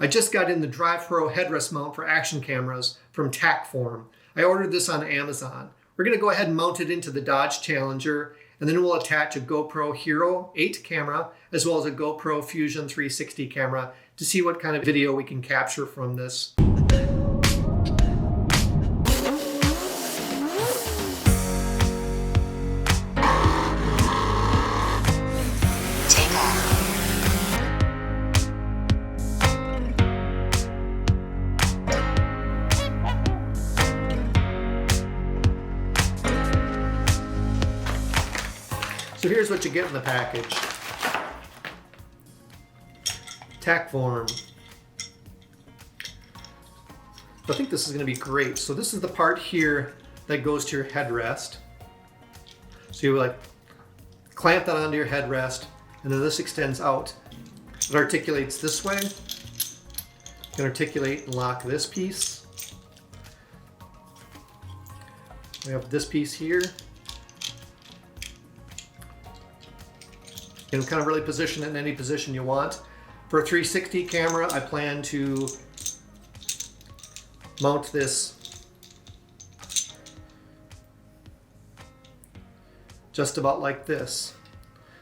I just got in the GoPro headrest mount for action cameras from Tackform. I ordered this on Amazon. We're going to go ahead and mount it into the Dodge Challenger, and then we'll attach a GoPro Hero 8 camera as well as a GoPro Fusion 360 camera to see what kind of video we can capture from this. So here's what you get in the package. Tackform. I think this is going to be great. So this is the part here that goes to your headrest. So you like clamp that onto your headrest, and then this extends out. It articulates this way. You can articulate and lock this piece. We have this piece here. You can kind of really position it in any position you want. For a 360 camera, I plan to mount this just about like this.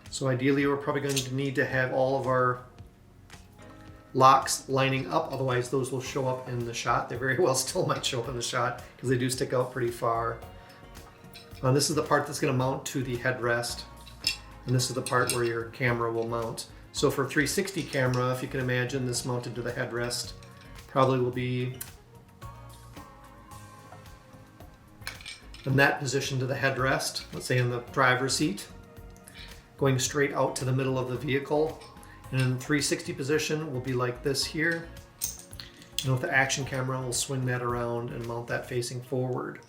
So ideally, we're probably going to need to have all of our locks lining up, otherwise those will show up in the shot. They very well still might show up in the shot because they do stick out pretty far. This is the part that's going to mount to the headrest. And this is the part where your camera will mount. So for a 360 camera, if you can imagine this mounted to the headrest, probably will be in that position to the headrest, let's say in the driver's seat, going straight out to the middle of the vehicle. And in the 360 position will be like this here. And with the action camera, we'll swing that around and mount that facing forward.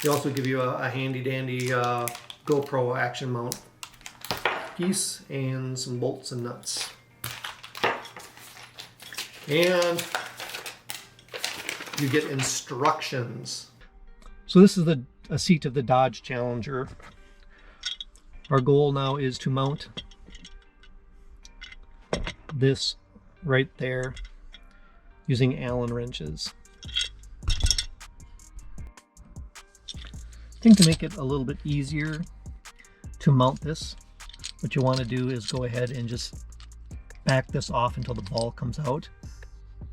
They also give you a handy dandy GoPro action mount piece and some bolts and nuts. And you get instructions. So this is a seat of the Dodge Challenger. Our goal now is to mount this right there using Allen wrenches. I think to make it a little bit easier to mount this, what you want to do is go ahead and just back this off until the ball comes out.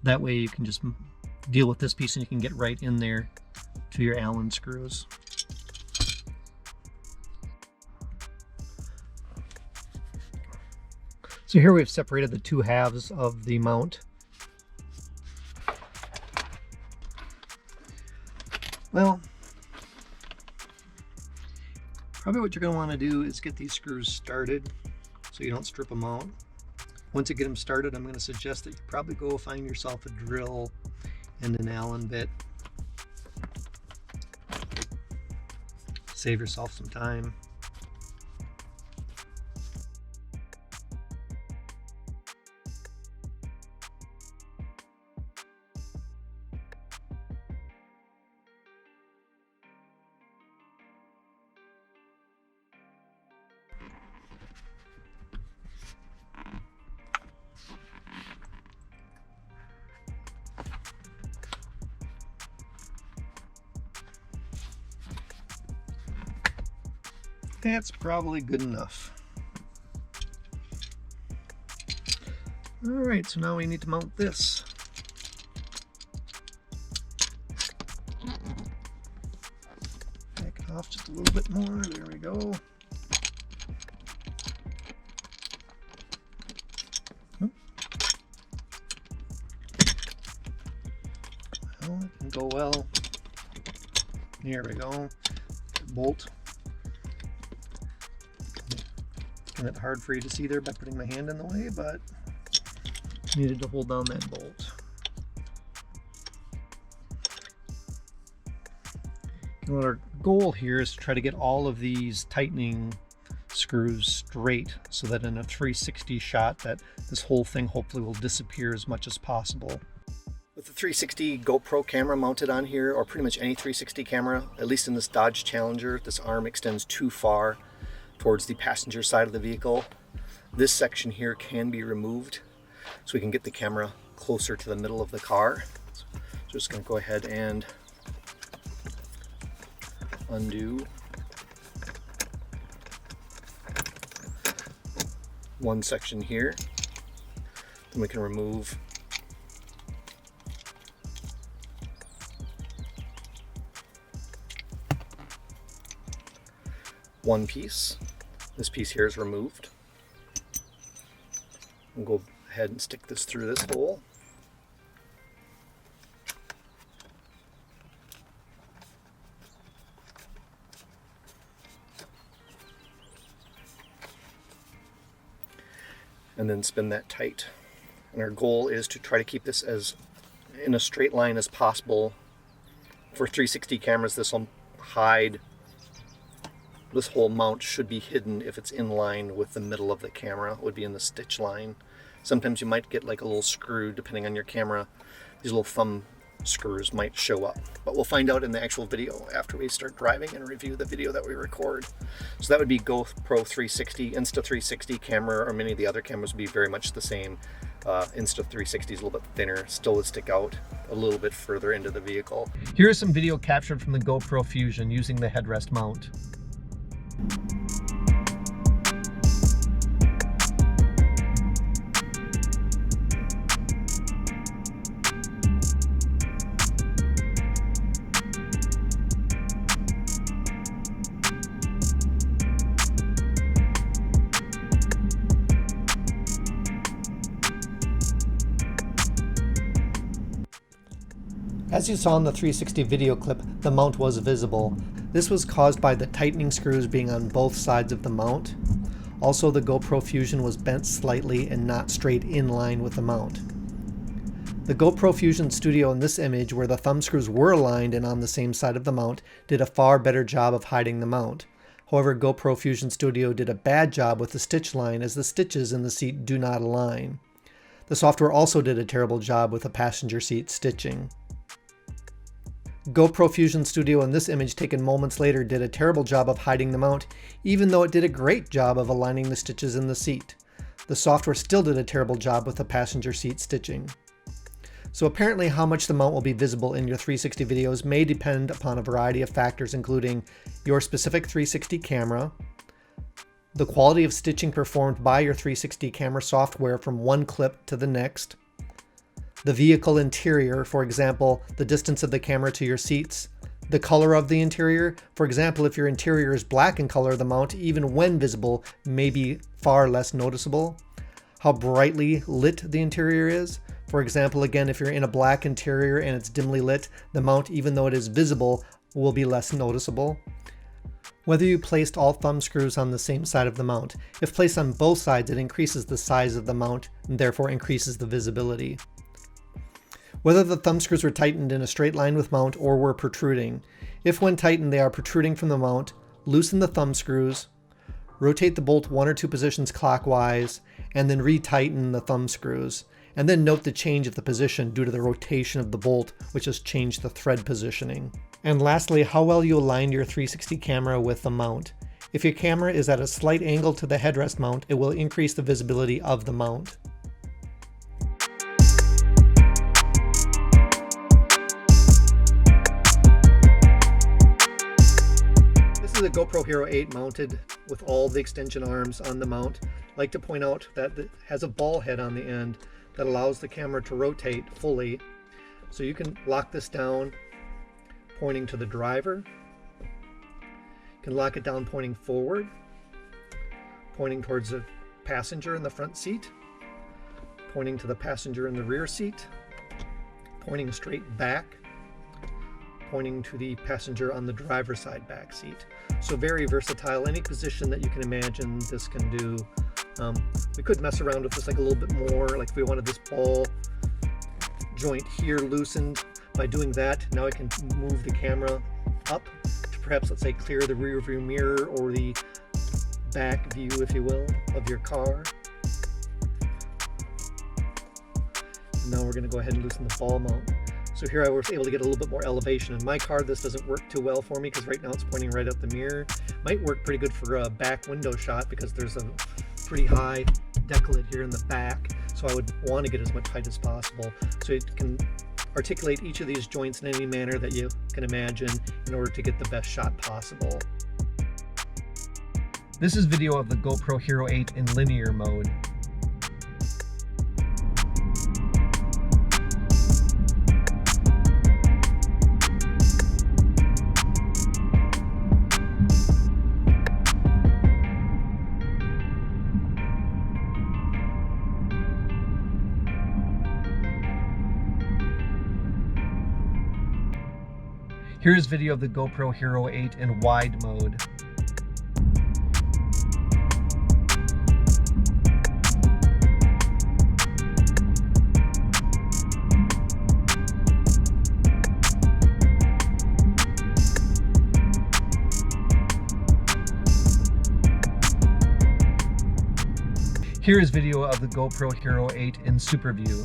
That way you can just deal with this piece and you can get right in there to your Allen screws. So here we've separated the two halves of the mount. Well, probably what you're going to want to do is get these screws started so you don't strip them out. Once you get them started, I'm going to suggest that you probably go find yourself a drill and an Allen bit. Save yourself some time. That's probably good enough. All right, so now we need to mount this. Back it off just a little bit more. There we go. Well, it can go well. There we go. Bolt. It's hard for you to see there by putting my hand in the way, but needed to hold down that bolt. And what our goal here is to try to get all of these tightening screws straight so that in a 360 shot that this whole thing hopefully will disappear as much as possible. With the 360 GoPro camera mounted on here, or pretty much any 360 camera, at least in this Dodge Challenger, this arm extends too far towards the passenger side of the vehicle. This section here can be removed so we can get the camera closer to the middle of the car. So just going to go ahead and undo one section here. Then we can remove one piece. This piece here is removed. We'll go ahead and stick this through this hole. And then spin that tight. And our goal is to try to keep this as in a straight line as possible. For 360 cameras, this will hide. This whole mount should be hidden if it's in line with the middle of the camera. It would be in the stitch line. Sometimes you might get like a little screw depending on your camera. These little thumb screws might show up, but we'll find out in the actual video after we start driving and review the video that we record. So that would be GoPro 360, Insta360 camera, or many of the other cameras would be very much the same. Insta360 is a little bit thinner, still would stick out a little bit further into the vehicle. Here's some video captured from the GoPro Fusion using the headrest mount. As you saw in the 360 video clip, the mount was visible. This was caused by the tightening screws being on both sides of the mount. Also, the GoPro Fusion was bent slightly and not straight in line with the mount. The GoPro Fusion Studio in this image, where the thumb screws were aligned and on the same side of the mount, did a far better job of hiding the mount. However, GoPro Fusion Studio did a bad job with the stitch line, as the stitches in the seat do not align. The software also did a terrible job with the passenger seat stitching. GoPro Fusion Studio in this image taken moments later did a terrible job of hiding the mount, even though it did a great job of aligning the stitches in the seat. The software still did a terrible job with the passenger seat stitching. So apparently how much the mount will be visible in your 360 videos may depend upon a variety of factors, including your specific 360 camera, the quality of stitching performed by your 360 camera software from one clip to the next, the vehicle interior, for example, the distance of the camera to your seats, the color of the interior, for example, if your interior is black in color, the mount, even when visible, may be far less noticeable, how brightly lit the interior is. For example, again, if you're in a black interior and it's dimly lit, the mount, even though it is visible, will be less noticeable. Whether you placed all thumb screws on the same side of the mount. If placed on both sides, it increases the size of the mount and therefore increases the visibility. Whether the thumb screws were tightened in a straight line with mount or were protruding. If when tightened they are protruding from the mount, loosen the thumb screws, rotate the bolt 1 or 2 positions clockwise, and then retighten the thumb screws. And then note the change of the position due to the rotation of the bolt, which has changed the thread positioning. And lastly, how well you align your 360 camera with the mount. If your camera is at a slight angle to the headrest mount, it will increase the visibility of the mount. This is a GoPro Hero 8 mounted with all the extension arms on the mount. I'd like to point out that it has a ball head on the end that allows the camera to rotate fully. So you can lock this down pointing to the driver. You can lock it down pointing forward, pointing towards the passenger in the front seat, pointing to the passenger in the rear seat, pointing straight back, pointing to the passenger on the driver's side back seat. So very versatile. Any position that you can imagine this can do. We could mess around with this like a little bit more, like if we wanted this ball joint here loosened. By doing that, now I can move the camera up to perhaps, let's say, clear the rear view mirror or the back view, if you will, of your car. And now we're going to go ahead and loosen the ball mount. So here I was able to get a little bit more elevation. In my car, this doesn't work too well for me because right now it's pointing right out the mirror. Might work pretty good for a back window shot because there's a pretty high deck lid here in the back, so I would want to get as much height as possible so it can articulate each of these joints in any manner that you can imagine in order to get the best shot possible. This is video of the GoPro Hero 8 in linear mode. Here is video of the GoPro Hero 8 in wide mode. Here is video of the GoPro Hero 8 in super view.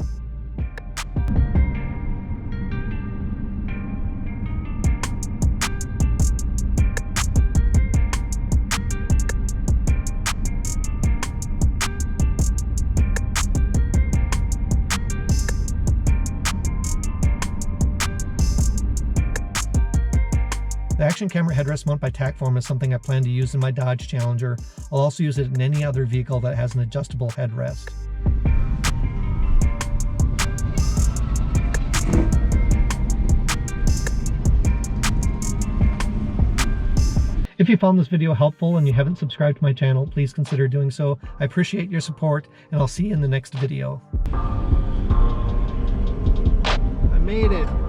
The action camera headrest mount by Tackform is something I plan to use in my Dodge Challenger. I'll also use it in any other vehicle that has an adjustable headrest. If you found this video helpful and you haven't subscribed to my channel, please consider doing so. I appreciate your support, and I'll see you in the next video. I made it!